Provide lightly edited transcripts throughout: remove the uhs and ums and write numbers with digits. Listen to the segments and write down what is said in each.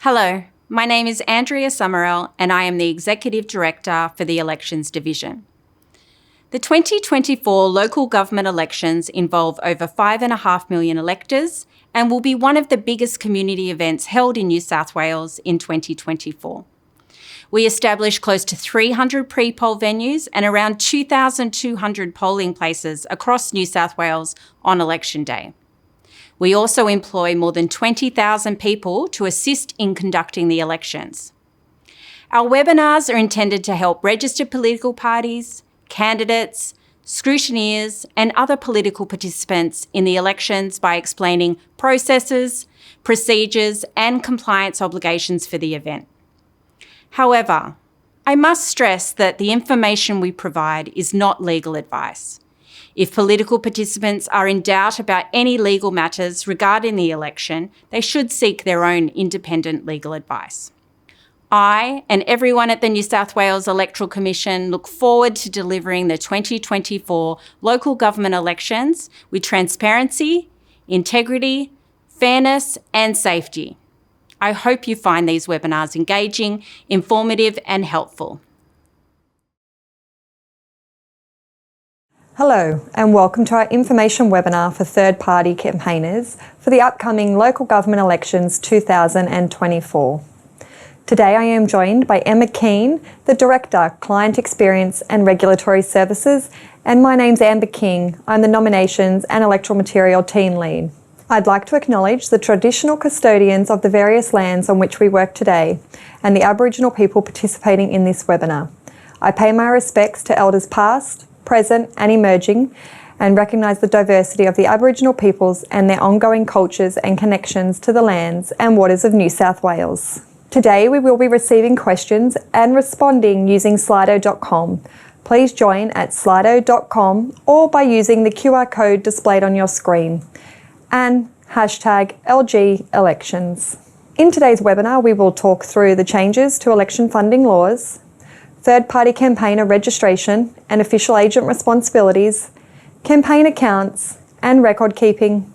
Hello, my name is Andrea Summerell and I am the Executive Director for the Elections Division. The 2024 local government elections involve over 5.5 million electors and will be one of the biggest community events held in New South Wales in 2024. We established close to 300 pre-poll venues and around 2,200 polling places across New South Wales on election day. We also employ more than 20,000 people to assist in conducting the elections. Our webinars are intended to help registered political parties, candidates, scrutineers, and other political participants in the elections by explaining processes, procedures, and compliance obligations for the event. However, I must stress that the information we provide is not legal advice. If political participants are in doubt about any legal matters regarding the election, they should seek their own independent legal advice. I and everyone at the New South Wales Electoral Commission look forward to delivering the 2024 local government elections with transparency, integrity, fairness, and safety. I hope you find these webinars engaging, informative, and helpful. Hello and welcome to our information webinar for third-party campaigners for the upcoming local government elections 2024. Today I am joined by Emma Keane, the Director, Client Experience and Regulatory Services, and my name's Amber King. I'm the Nominations and Electoral Material Team Lead. I'd like to acknowledge the traditional custodians of the various lands on which we work today and the Aboriginal people participating in this webinar. I pay my respects to Elders past, present and emerging, and recognise the diversity of the Aboriginal peoples and their ongoing cultures and connections to the lands and waters of New South Wales. Today we will be receiving questions and responding using slido.com. Please join at slido.com or by using the QR code displayed on your screen and hashtag LG Elections. In today's webinar we will talk through the changes to election funding laws, third-party campaigner registration and official agent responsibilities, campaign accounts and record keeping,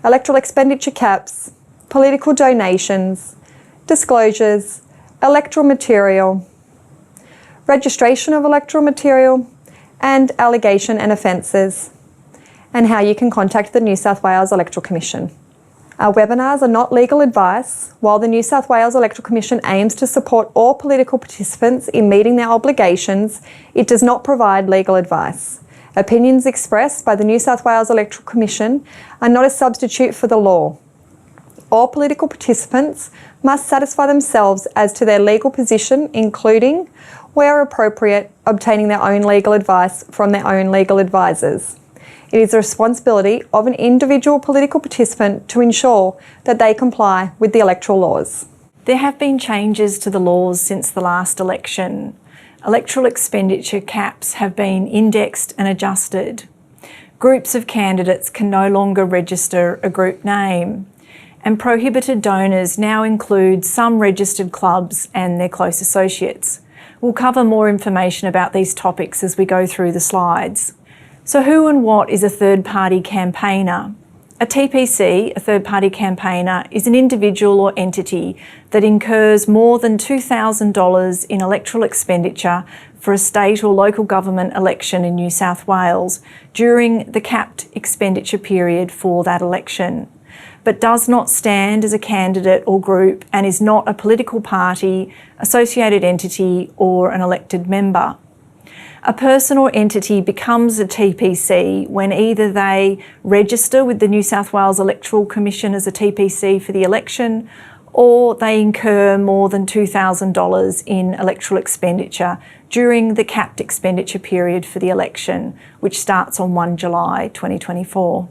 electoral expenditure caps, political donations, disclosures, electoral material, registration of electoral material, and allegation and offences, and how you can contact the New South Wales Electoral Commission. Our webinars are not legal advice. While the New South Wales Electoral Commission aims to support all political participants in meeting their obligations, it does not provide legal advice. Opinions expressed by the New South Wales Electoral Commission are not a substitute for the law. All political participants must satisfy themselves as to their legal position, including, where appropriate, obtaining their own legal advice from their own legal advisors. It is the responsibility of an individual political participant to ensure that they comply with the electoral laws. There have been changes to the laws since the last election. Electoral expenditure caps have been indexed and adjusted. Groups of candidates can no longer register a group name. And prohibited donors now include some registered clubs and their close associates. We'll cover more information about these topics as we go through the slides. So who and what is a third-party campaigner? A TPC, a third-party campaigner, is an individual or entity that incurs more than $2,000 in electoral expenditure for a state or local government election in New South Wales during the capped expenditure period for that election, but does not stand as a candidate or group and is not a political party, associated entity, or an elected member. A person or entity becomes a TPC when either they register with the New South Wales Electoral Commission as a TPC for the election, or they incur more than $2,000 in electoral expenditure during the capped expenditure period for the election, which starts on 1 July 2024.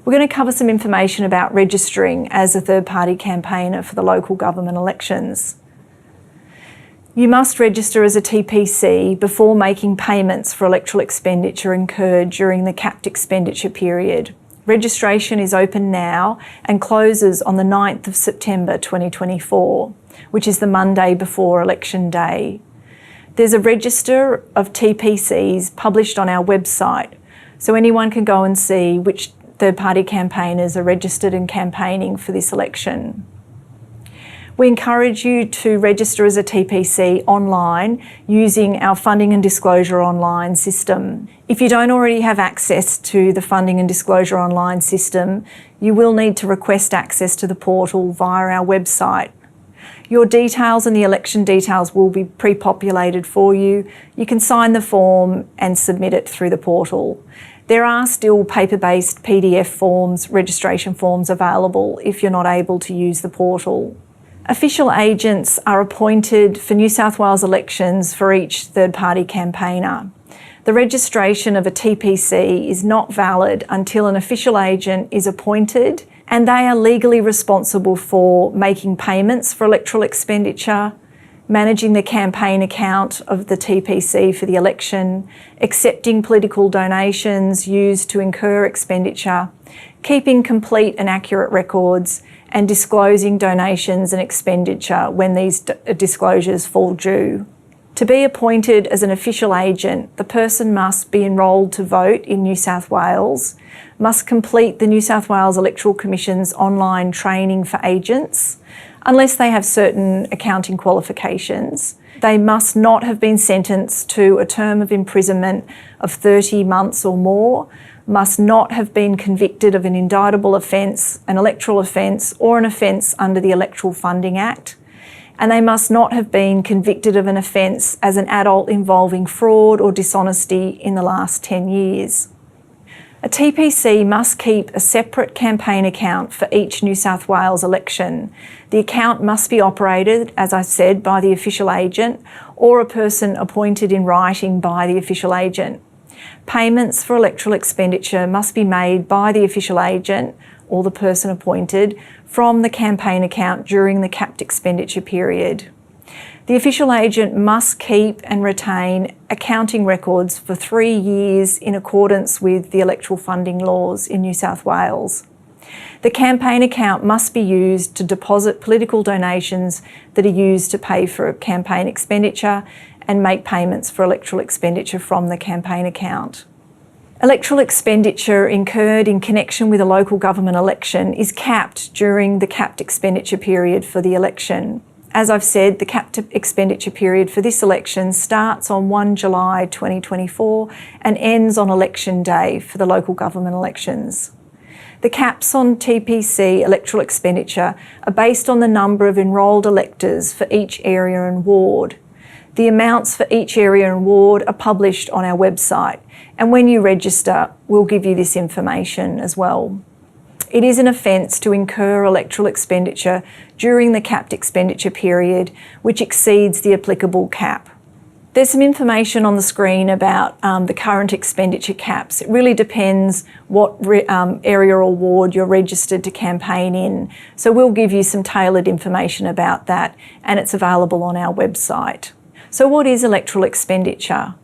We're going to cover some information about registering as a third-party campaigner for the local government elections. You must register as a TPC before making payments for electoral expenditure incurred during the capped expenditure period. Registration is open now and closes on the 9th of September 2024, which is the Monday before election day. There's a register of TPCs published on our website, so anyone can go and see which third-party campaigners are registered and campaigning for this election. We encourage you to register as a TPC online using our Funding and Disclosure Online system. If you don't already have access to the Funding and Disclosure Online system, you will need to request access to the portal via our website. Your details and the election details will be pre-populated for you. You can sign the form and submit it through the portal. There are still paper-based PDF forms, registration forms available if you're not able to use the portal. Official agents are appointed for New South Wales elections for each third-party campaigner. The registration of a TPC is not valid until an official agent is appointed, and they are legally responsible for making payments for electoral expenditure, managing the campaign account of the TPC for the election, accepting political donations used to incur expenditure, keeping complete and accurate records, and disclosing donations and expenditure when these disclosures fall due. To be appointed as an official agent, the person must be enrolled to vote in New South Wales, must complete the New South Wales Electoral Commission's online training for agents, unless they have certain accounting qualifications. They must not have been sentenced to a term of imprisonment of 30 months or more, must not have been convicted of an indictable offence, an electoral offence, or an offence under the Electoral Funding Act, and they must not have been convicted of an offence as an adult involving fraud or dishonesty in the last 10 years. A TPC must keep a separate campaign account for each New South Wales election. The account must be operated, as I said, by the official agent or a person appointed in writing by the official agent. Payments for electoral expenditure must be made by the official agent or the person appointed from the campaign account during the capped expenditure period. The official agent must keep and retain accounting records for 3 years in accordance with the electoral funding laws in New South Wales. The campaign account must be used to deposit political donations that are used to pay for campaign expenditure and make payments for electoral expenditure from the campaign account. Electoral expenditure incurred in connection with a local government election is capped during the capped expenditure period for the election. As I've said, the capped expenditure period for this election starts on 1 July 2024 and ends on election day for the local government elections. The caps on TPC electoral expenditure are based on the number of enrolled electors for each area and ward. The amounts for each area and ward are published on our website, and when you register, we'll give you this information as well. It is an offence to incur electoral expenditure during the capped expenditure period, which exceeds the applicable cap. There's some information on the screen about the current expenditure caps. It really depends what area or ward you're registered to campaign in. So we'll give you some tailored information about that, and it's available on our website. So what is electoral expenditure?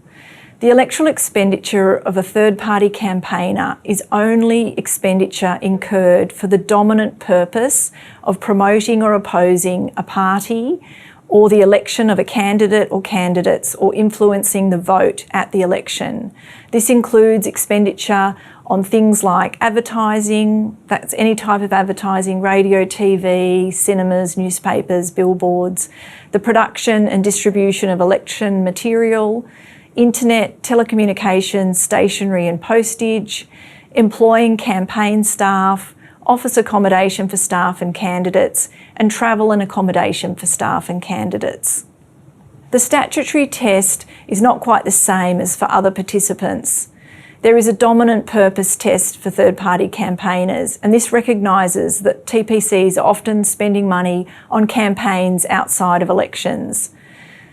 The electoral expenditure of a third-party campaigner is only expenditure incurred for the dominant purpose of promoting or opposing a party or the election of a candidate or candidates or influencing the vote at the election. This includes expenditure on things like advertising, that's any type of advertising, radio, TV, cinemas, newspapers, billboards, the production and distribution of election material, internet, telecommunications, stationery and postage, employing campaign staff, office accommodation for staff and candidates, and travel and accommodation for staff and candidates. The statutory test is not quite the same as for other participants. There is a dominant purpose test for third-party campaigners, and this recognises that TPCs are often spending money on campaigns outside of elections.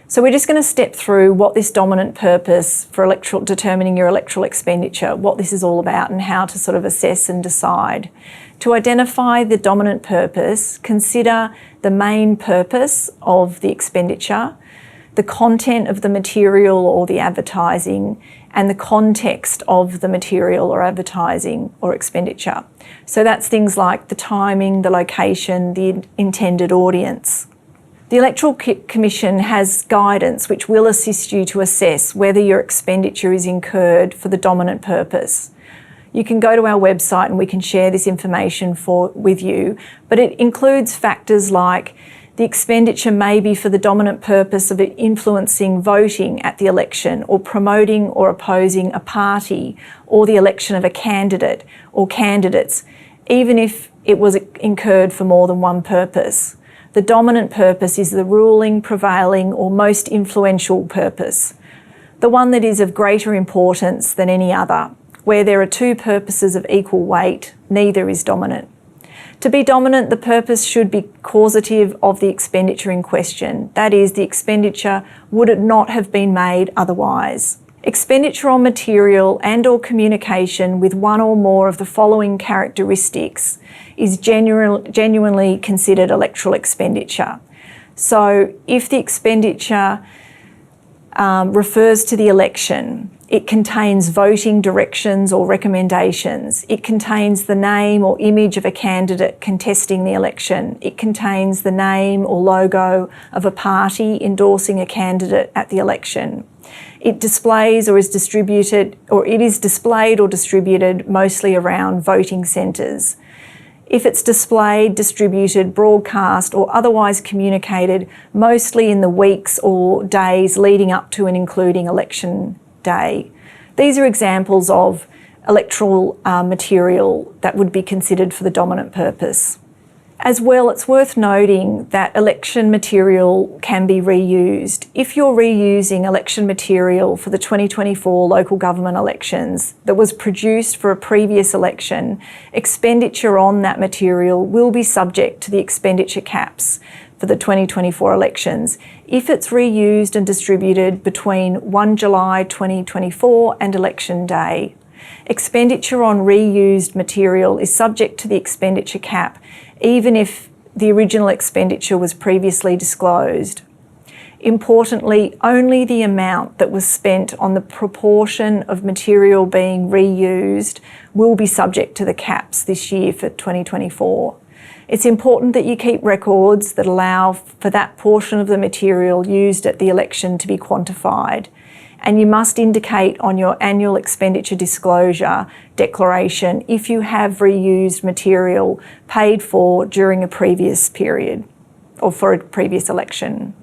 So we're just going to step through what this dominant purpose for determining your electoral expenditure, what this is all about and how to sort of assess and decide. To identify the dominant purpose, consider the main purpose of the expenditure, the content of the material or the advertising, and the context of the material or advertising or expenditure. So that's things like the timing, the location, the intended audience. The Electoral Commission has guidance which will assist you to assess whether your expenditure is incurred for the dominant purpose. You can go to our website and we can share this information with you, but it includes factors like The expenditure may be for the dominant purpose of influencing voting at the election or promoting or opposing a party or the election of a candidate or candidates, even if it was incurred for more than one purpose. The dominant purpose is the ruling, prevailing, or most influential purpose, the one that is of greater importance than any other. Where there are two purposes of equal weight, neither is dominant. To be dominant, the purpose should be causative of the expenditure in question. That is, the expenditure would not have been made otherwise. Expenditure on material and or communication with one or more of the following characteristics is genuinely considered electoral expenditure. So if the expenditure refers to the election, it contains voting directions or recommendations. It contains the name or image of a candidate contesting the election. It contains the name or logo of a party endorsing a candidate at the election. It displays or is distributed, or it is displayed or distributed mostly around voting centres. If it's displayed, distributed, broadcast or otherwise communicated mostly in the weeks or days leading up to and including election day. These are examples of electoral material that would be considered for the dominant purpose. As well, it's worth noting that election material can be reused. If you're reusing election material for the 2024 local government elections that was produced for a previous election, expenditure on that material will be subject to the expenditure caps for the 2024 elections if it's reused and distributed between 1 July 2024 and election day. Expenditure on reused material is subject to the expenditure cap even if the original expenditure was previously disclosed. Importantly, only the amount that was spent on the proportion of material being reused will be subject to the caps this year for 2024. It's important that you keep records that allow for that portion of the material used at the election to be quantified. And you must indicate on your annual expenditure disclosure declaration if you have reused material paid for during a previous period or for a previous election.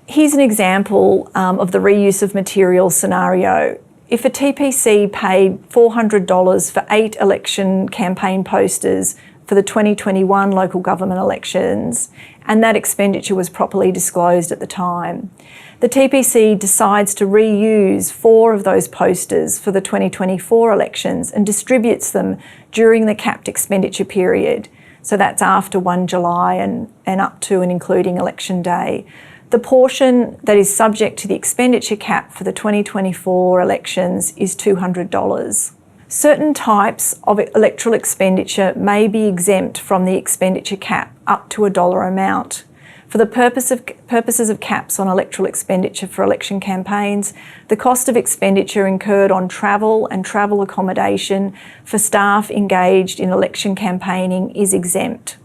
Here's an example of the reuse of material scenario. If a TPC paid $400 for 8 election campaign posters for the 2021 local government elections, and that expenditure was properly disclosed at the time, the TPC decides to reuse 4 of those posters for the 2024 elections and distributes them during the capped expenditure period. So that's after 1 July and up to and including election day. The portion that is subject to the expenditure cap for the 2024 elections is $200. Certain types of electoral expenditure may be exempt from the expenditure cap up to a dollar amount. For the purposes of caps on electoral expenditure for election campaigns, the cost of expenditure incurred on travel and travel accommodation for staff engaged in election campaigning is exempt.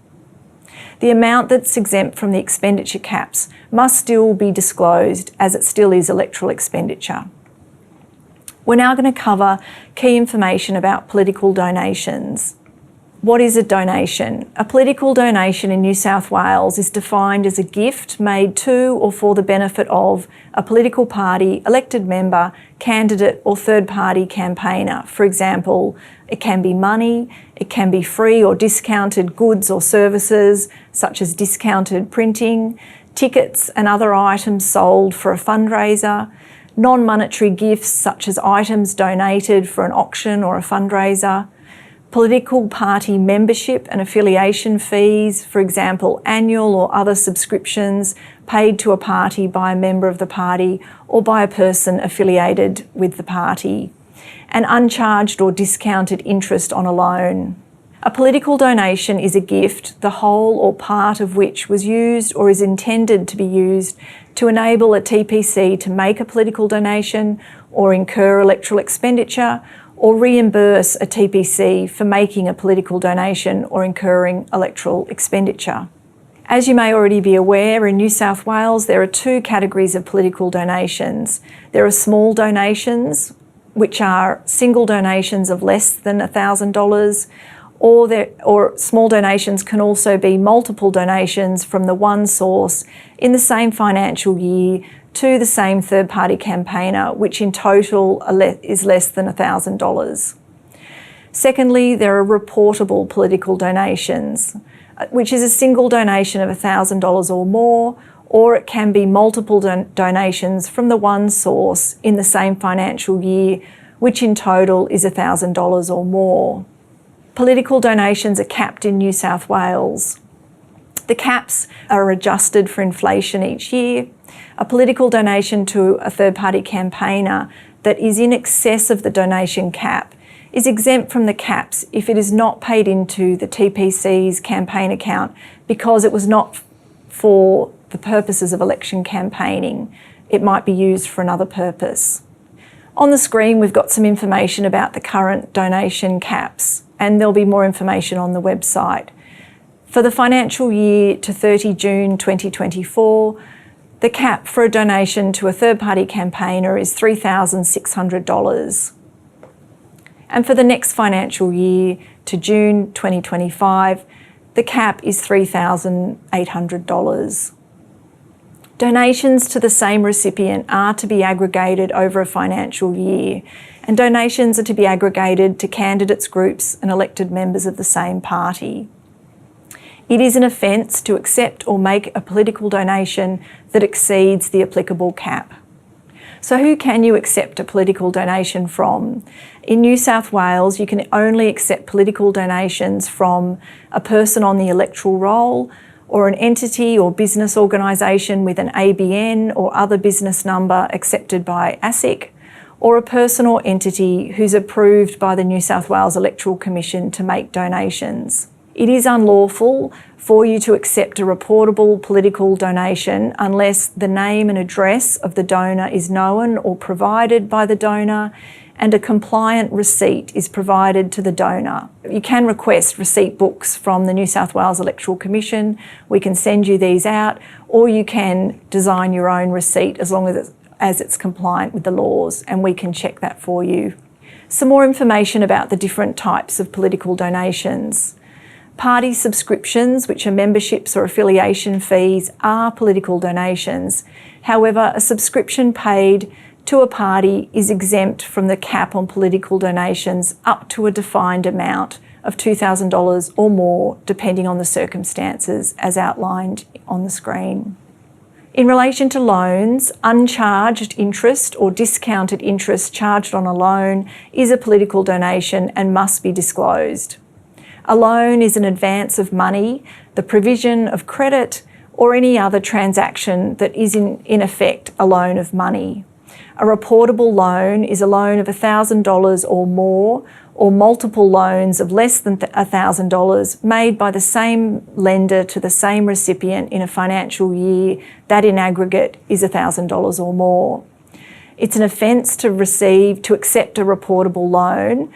The amount that's exempt from the expenditure caps must still be disclosed as it still is electoral expenditure. We're now going to cover key information about political donations. What is a donation? A political donation in New South Wales is defined as a gift made to or for the benefit of a political party, elected member, candidate or third-party campaigner. For example, it can be money, it can be free or discounted goods or services, such as discounted printing, tickets and other items sold for a fundraiser, non-monetary gifts such as items donated for an auction or a fundraiser, political party membership and affiliation fees, for example, annual or other subscriptions paid to a party by a member of the party or by a person affiliated with the party, and uncharged or discounted interest on a loan. A political donation is a gift, the whole or part of which was used or is intended to be used to enable a TPC to make a political donation or incur electoral expenditure or reimburse a TPC for making a political donation or incurring electoral expenditure. As you may already be aware, in New South Wales there are 2 categories of political donations. There are small donations, which are single donations of less than $1,000, or small donations can also be multiple donations from the one source in the same financial year to the same third-party campaigner, which in total is less than $1,000. Secondly, there are reportable political donations, which is a single donation of $1,000 or more, or it can be multiple donations from the one source in the same financial year, which in total is $1,000 or more. Political donations are capped in New South Wales. The caps are adjusted for inflation each year. A political donation to a third-party campaigner that is in excess of the donation cap is exempt from the caps if it is not paid into the TPC's campaign account because it was not for the purposes of election campaigning. It might be used for another purpose. On the screen, we've got some information about the current donation caps, and there'll be more information on the website. For the financial year to 30 June 2024, the cap for a donation to a third-party campaigner is $3,600. And for the next financial year to June 2025, the cap is $3,800. Donations to the same recipient are to be aggregated over a financial year, and donations are to be aggregated to candidates, groups and elected members of the same party. It is an offence to accept or make a political donation that exceeds the applicable cap. So who can you accept a political donation from? In New South Wales, you can only accept political donations from a person on the electoral roll, or an entity or business organisation with an ABN or other business number accepted by ASIC, or a person or entity who's approved by the New South Wales Electoral Commission to make donations. It is unlawful for you to accept a reportable political donation unless the name and address of the donor is known or provided by the donor and a compliant receipt is provided to the donor. You can request receipt books from the New South Wales Electoral Commission. We can send you these out, or you can design your own receipt as long as it's compliant with the laws, and we can check that for you. Some more information about the different types of political donations. Party subscriptions, which are memberships or affiliation fees, are political donations. However, a subscription paid to a party is exempt from the cap on political donations up to a defined amount of $2,000 or more, depending on the circumstances as outlined on the screen. In relation to loans, uncharged interest or discounted interest charged on a loan is a political donation and must be disclosed. A loan is an advance of money, the provision of credit, or any other transaction that is in effect a loan of money. A reportable loan is a loan of $1,000 or more, or multiple loans of less than $1,000 made by the same lender to the same recipient in a financial year that in aggregate is $1,000 or more. It's an offence to accept a reportable loan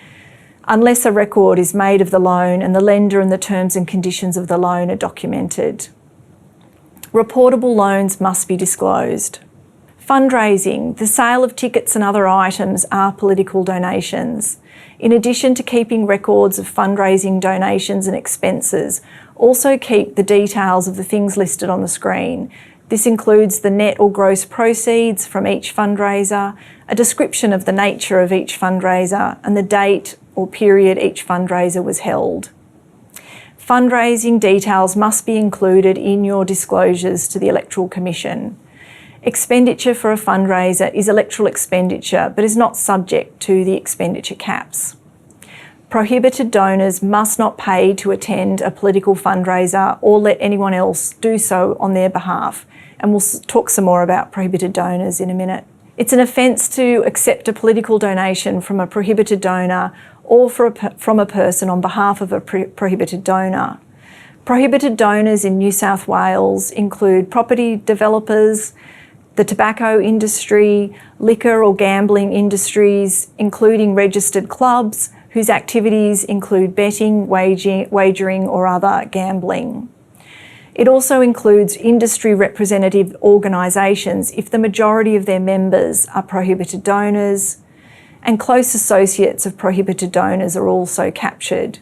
unless a record is made of the loan and the lender and the terms and conditions of the loan are documented. Reportable loans must be disclosed. Fundraising, the sale of tickets and other items are political donations. In addition to keeping records of fundraising donations and expenses, also keep the details of the things listed on the screen. This includes the net or gross proceeds from each fundraiser, a description of the nature of each fundraiser, and the date or period each fundraiser was held. Fundraising details must be included in your disclosures to the Electoral Commission. Expenditure for a fundraiser is electoral expenditure, but is not subject to the expenditure caps. Prohibited donors must not pay to attend a political fundraiser or let anyone else do so on their behalf. And we'll talk some more about prohibited donors in a minute. It's an offence to accept a political donation from a prohibited donor or from a person on behalf of a prohibited donor. Prohibited donors in New South Wales include property developers, the tobacco industry, liquor or gambling industries, including registered clubs whose activities include betting, wagering or other gambling. It also includes industry representative organisations if the majority of their members are prohibited donors, and close associates of prohibited donors are also captured.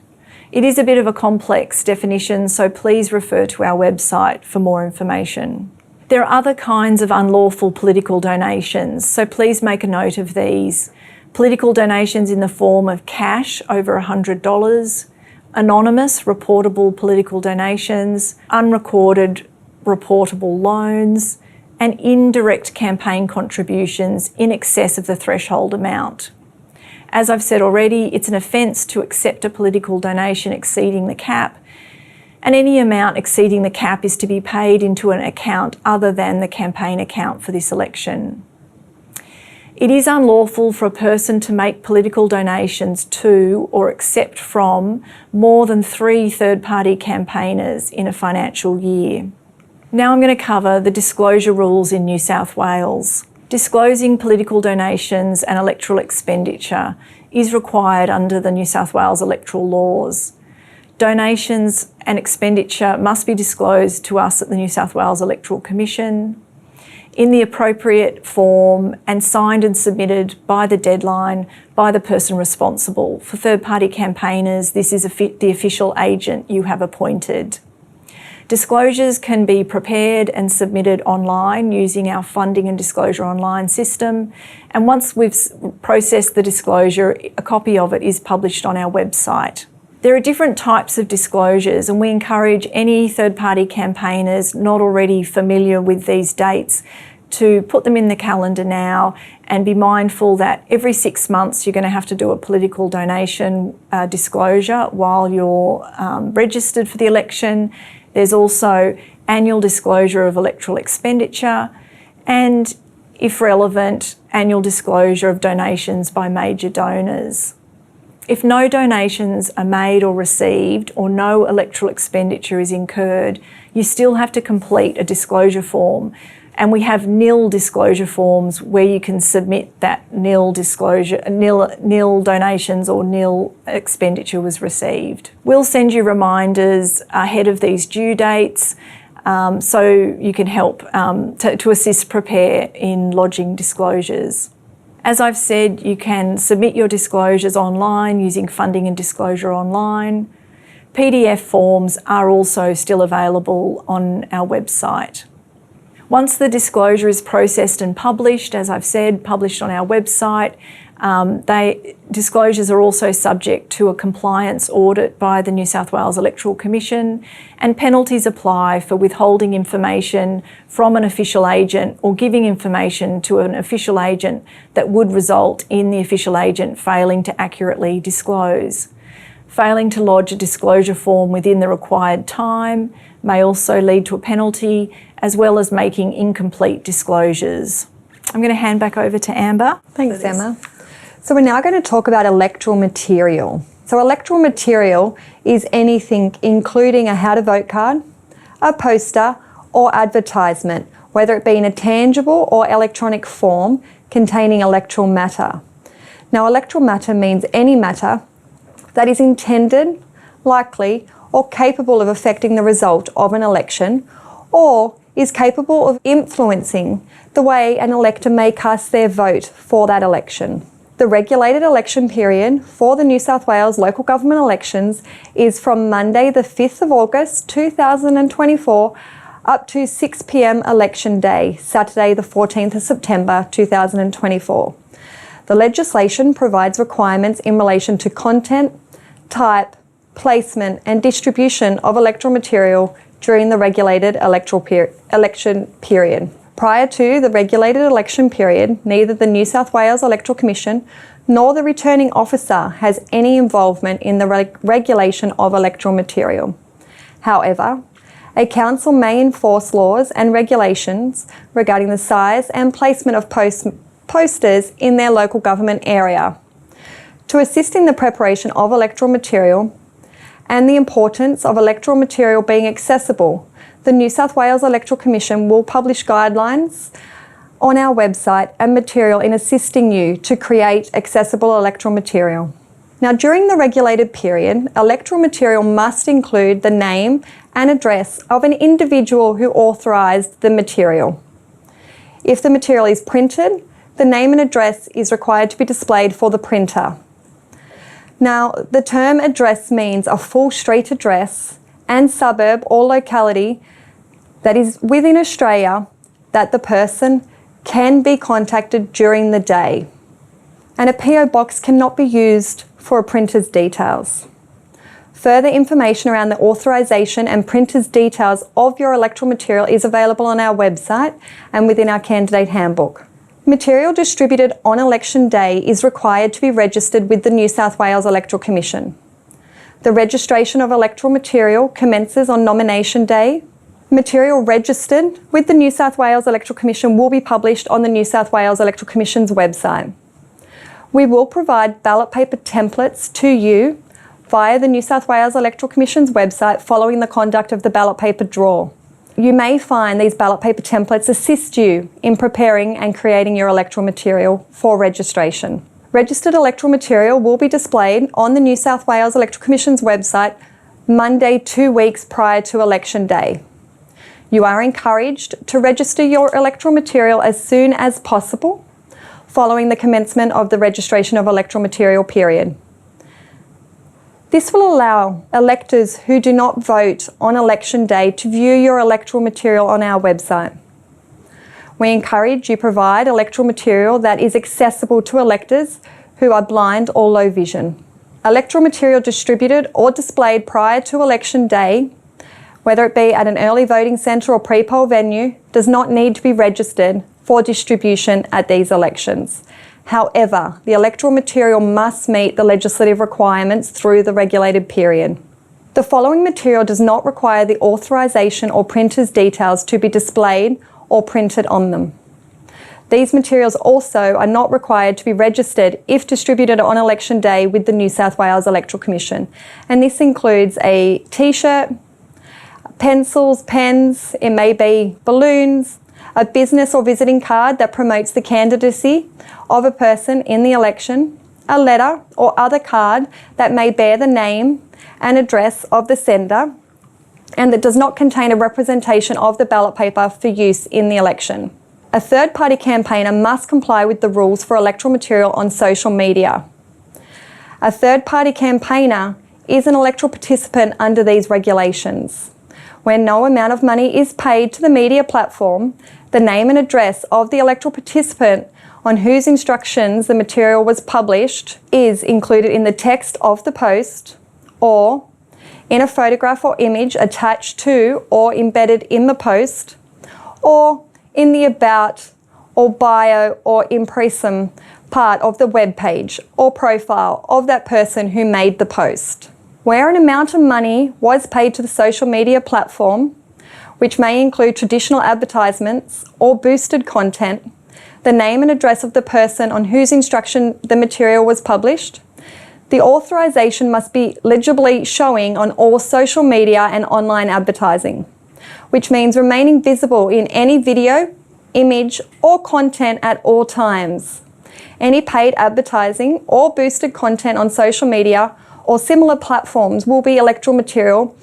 It is a bit of a complex definition, so please refer to our website for more information. There are other kinds of unlawful political donations, so please make a note of these. Political donations in the form of cash over $100, anonymous reportable political donations, unrecorded reportable loans, and indirect campaign contributions in excess of the threshold amount. As I've said already, it's an offence to accept a political donation exceeding the cap, and any amount exceeding the cap is to be paid into an account other than the campaign account for this election. It is unlawful for a person to make political donations to or accept from more than 3 third-party campaigners in a financial year. Now I'm going to cover the disclosure rules in New South Wales. Disclosing political donations and electoral expenditure is required under the New South Wales electoral laws. Donations and expenditure must be disclosed to us at the New South Wales Electoral Commission in the appropriate form and signed and submitted by the deadline by the person responsible. For third-party campaigners, this is the official agent you have appointed. Disclosures can be prepared and submitted online using our Funding and Disclosure Online system, and once we've processed the disclosure, a copy of it is published on our website. There are different types of disclosures, and we encourage any third-party campaigners not already familiar with these dates to put them in the calendar now and be mindful that every 6 months you're going to have to do a political donation disclosure while you're registered for the election. There's also annual disclosure of electoral expenditure and, if relevant, annual disclosure of donations by major donors. If no donations are made or received or no electoral expenditure is incurred, you still have to complete a disclosure form. And we have nil disclosure forms where you can submit that nil donations or nil expenditure was received. We'll send you reminders ahead of these due dates so you can help to assist prepare in lodging disclosures. As I've said, you can submit your disclosures online using Funding and Disclosure Online. PDF forms are also still available on our website. Once the disclosure is processed and published, as I've said, published on our website, disclosures are also subject to a compliance audit by the New South Wales Electoral Commission, and penalties apply for withholding information from an official agent or giving information to an official agent that would result in the official agent failing to accurately disclose. Failing to lodge a disclosure form within the required time may also lead to a penalty, as well as making incomplete disclosures. I'm going to hand back over to Amber. Thanks, Emma. So we're now going to talk about electoral material. So electoral material is anything including a how to vote card, a poster or advertisement, whether it be in a tangible or electronic form containing electoral matter. Now, electoral matter means any matter that is intended, likely or capable of affecting the result of an election, or is capable of influencing the way an elector may cast their vote for that election. The regulated election period for the New South Wales local government elections is from Monday the 5th of August 2024 up to 6 p.m. election day, Saturday the 14th of September 2024. The legislation provides requirements in relation to content, type, placement and distribution of electoral material during the regulated election period. Prior to the regulated election period, neither the New South Wales Electoral Commission nor the returning officer has any involvement in the regulation of electoral material. However, a council may enforce laws and regulations regarding the size and placement of posters in their local government area. To assist in the preparation of electoral material and the importance of electoral material being accessible, the New South Wales Electoral Commission will publish guidelines on our website and material in assisting you to create accessible electoral material. Now, during the regulated period, electoral material must include the name and address of an individual who authorised the material. If the material is printed, the name and address is required to be displayed for the printer. Now, the term address means a full street address and suburb or locality that is within Australia that the person can be contacted during the day. And a PO box cannot be used for a printer's details. Further information around the authorisation and printer's details of your electoral material is available on our website and within our candidate handbook. Material distributed on election day is required to be registered with the New South Wales Electoral Commission. The registration of electoral material commences on nomination day. Material registered with the New South Wales Electoral Commission will be published on the New South Wales Electoral Commission's website. We will provide ballot paper templates to you via the New South Wales Electoral Commission's website following the conduct of the ballot paper draw. You may find these ballot paper templates assist you in preparing and creating your electoral material for registration. Registered electoral material will be displayed on the New South Wales Electoral Commission's website Monday 2 weeks prior to election day. You are encouraged to register your electoral material as soon as possible following the commencement of the registration of electoral material period. This will allow electors who do not vote on election day to view your electoral material on our website. We encourage you provide electoral material that is accessible to electors who are blind or low vision. Electoral material distributed or displayed prior to election day, whether it be at an early voting centre or pre-poll venue, does not need to be registered for distribution at these elections. However, the electoral material must meet the legislative requirements through the regulated period. The following material does not require the authorisation or printer's details to be displayed or printed on them. These materials also are not required to be registered if distributed on election day with the New South Wales Electoral Commission. And this includes a t-shirt, pencils, pens, it may be balloons, a business or visiting card that promotes the candidacy of a person in the election, a letter or other card that may bear the name and address of the sender and that does not contain a representation of the ballot paper for use in the election. A third-party campaigner must comply with the rules for electoral material on social media. A third-party campaigner is an electoral participant under these regulations. When no amount of money is paid to the media platform, the name and address of the electoral participant on whose instructions the material was published is included in the text of the post or in a photograph or image attached to or embedded in the post or in the about or bio or impressum part of the web page or profile of that person who made the post. Where an amount of money was paid to the social media platform, which may include traditional advertisements or boosted content, the name and address of the person on whose instruction the material was published, the authorisation must be legibly showing on all social media and online advertising, which means remaining visible in any video, image or content at all times. Any paid advertising or boosted content on social media or similar platforms will be electoral material,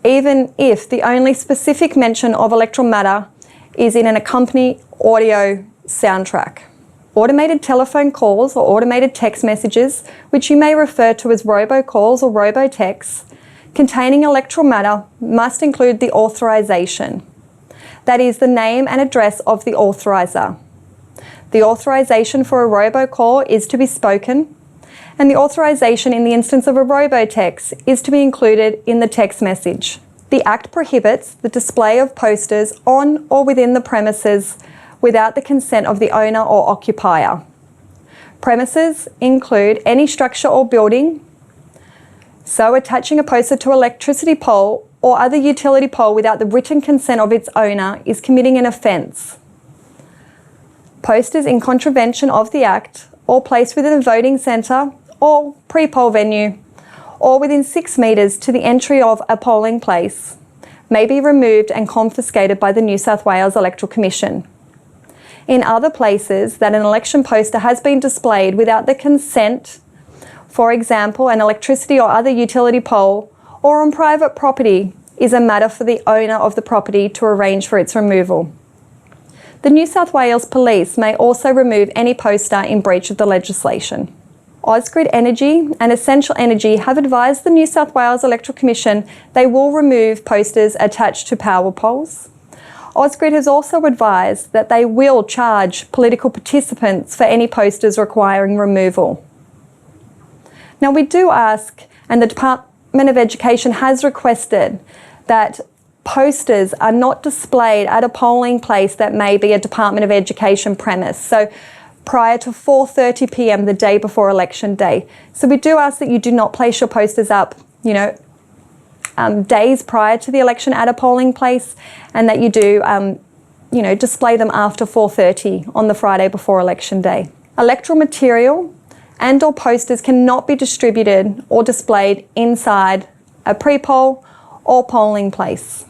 even if the only specific mention of electoral matter is in an accompanying audio soundtrack. Automated telephone calls or automated text messages, which you may refer to as robocalls or robotexts, containing electoral matter must include the authorisation. That is the name and address of the authoriser. The authorisation for a robocall is to be spoken, and the authorisation in the instance of a robotext is to be included in the text message. The Act prohibits the display of posters on or within the premises without the consent of the owner or occupier. Premises include any structure or building, so attaching a poster to an electricity pole or other utility pole without the written consent of its owner is committing an offence. Posters in contravention of the Act or placed within a voting centre or pre-poll venue or within 6 metres to the entry of a polling place may be removed and confiscated by the New South Wales Electoral Commission. In other places that an election poster has been displayed without the consent, for example, an electricity or other utility pole, or on private property, is a matter for the owner of the property to arrange for its removal. The New South Wales Police may also remove any poster in breach of the legislation. Ausgrid Energy and Essential Energy have advised the New South Wales Electoral Commission they will remove posters attached to power poles. Ausgrid has also advised that they will charge political participants for any posters requiring removal. Now we do ask, and the Department of Education has requested, that posters are not displayed at a polling place that may be a Department of Education premise. So prior to 4:30 p.m. the day before election day. So we do ask that you do not place your posters up, days prior to the election at a polling place, and that you do, display them after 4:30 on the Friday before election day. Electoral material and or posters cannot be distributed or displayed inside a pre-poll or polling place.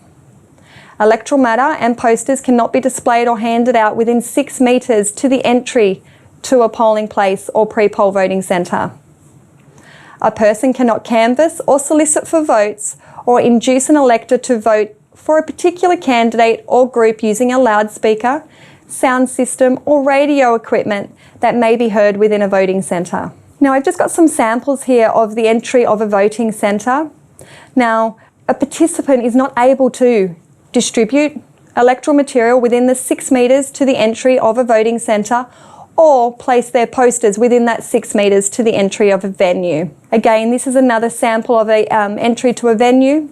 Electoral matter and posters cannot be displayed or handed out within 6 metres to the entry to a polling place or pre-poll voting centre. A person cannot canvass or solicit for votes or induce an elector to vote for a particular candidate or group using a loudspeaker, sound system or radio equipment that may be heard within a voting centre. Now I've just got some samples here of the entry of a voting centre. Now a participant is not able to distribute electoral material within the 6 metres to the entry of a voting centre or place their posters within that 6 metres to the entry of a venue. Again, this is another sample of a entry to a venue.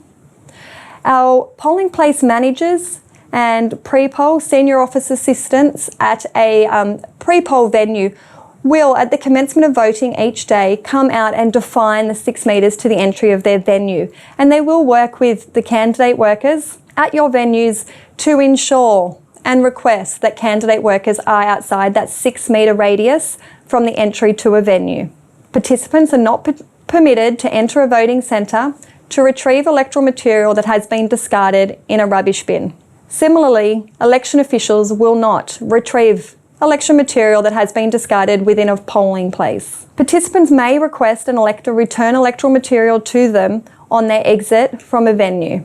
Our polling place managers and pre-poll senior office assistants at a pre-poll venue will, at the commencement of voting each day, come out and define the 6 metres to the entry of their venue. And they will work with the candidate workers at your venues to ensure and request that candidate workers are outside that 6 metre radius from the entry to a venue. Participants are not permitted to enter a voting centre to retrieve electoral material that has been discarded in a rubbish bin. Similarly, election officials will not retrieve election material that has been discarded within a polling place. Participants may request an elector return electoral material to them on their exit from a venue.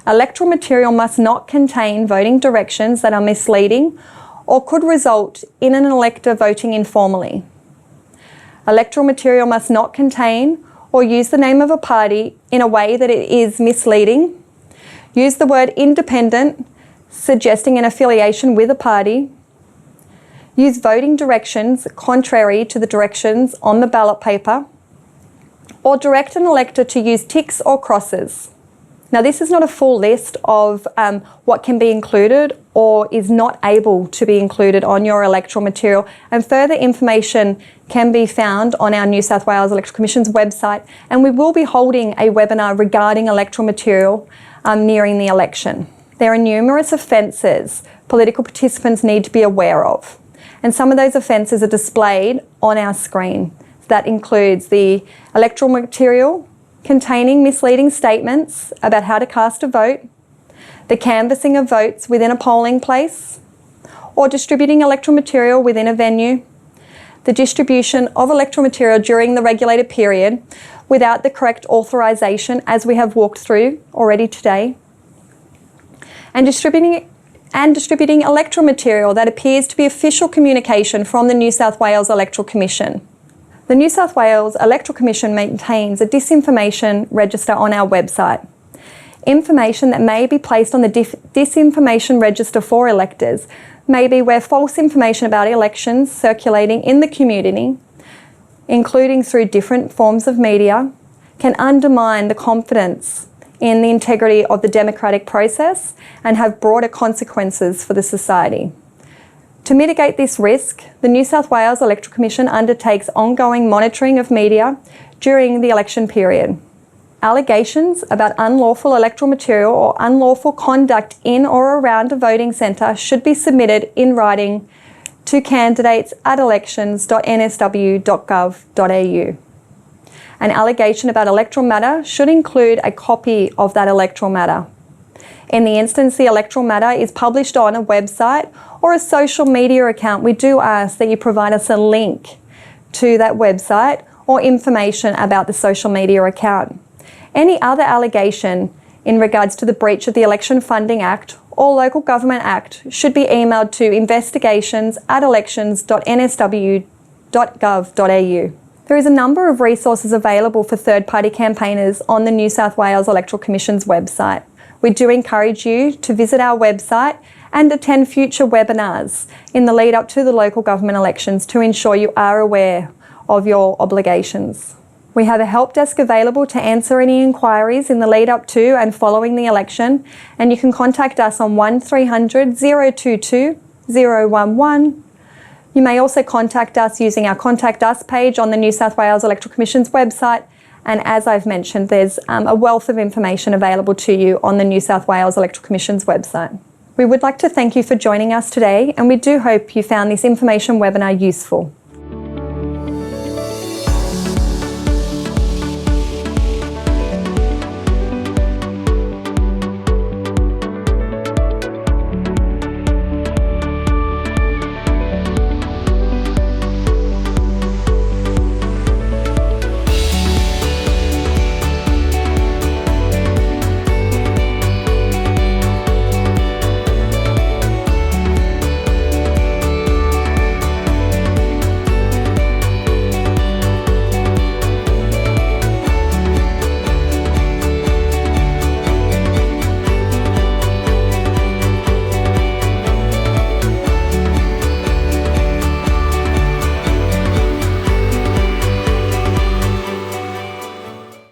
Electoral material must not contain voting directions that are misleading or could result in an elector voting informally. Electoral material must not contain or use the name of a party in a way that it is misleading, use the word independent, suggesting an affiliation with a party, use voting directions contrary to the directions on the ballot paper, or direct an elector to use ticks or crosses. Now, this is not a full list of what can be included or is not able to be included on your electoral material, and further information can be found on our New South Wales Electoral Commission's website, and we will be holding a webinar regarding electoral material nearing the election. There are numerous offences political participants need to be aware of, and some of those offences are displayed on our screen. That includes the electoral material containing misleading statements about how to cast a vote, the canvassing of votes within a polling place, or distributing electoral material within a venue, the distribution of electoral material during the regulated period without the correct authorisation, as we have walked through already today, and distributing electoral material that appears to be official communication from the New South Wales Electoral Commission. The New South Wales Electoral Commission maintains a disinformation register on our website. Information that may be placed on the disinformation register for electors may be where false information about elections circulating in the community, including through different forms of media, can undermine the confidence in the integrity of the democratic process and have broader consequences for the society. To mitigate this risk, the New South Wales Electoral Commission undertakes ongoing monitoring of media during the election period. Allegations about unlawful electoral material or unlawful conduct in or around a voting centre should be submitted in writing to candidates at elections.nsw.gov.au. An allegation about electoral matter should include a copy of that electoral matter. In the instance the electoral matter is published on a website or a social media account, we do ask that you provide us a link to that website or information about the social media account. Any other allegation in regards to the breach of the Election Funding Act or Local Government Act should be emailed to investigations@elections.nsw.gov.au. There is a number of resources available for third-party campaigners on the New South Wales Electoral Commission's website. We do encourage you to visit our website and attend future webinars in the lead up to the local government elections to ensure you are aware of your obligations. We have a help desk available to answer any inquiries in the lead up to and following the election, and you can contact us on 1300 022 011. You may also contact us using our Contact Us page on the New South Wales Electoral Commission's website, and as I've mentioned, there's a wealth of information available to you on the New South Wales Electoral Commission's website. We would like to thank you for joining us today, and we do hope you found this information webinar useful.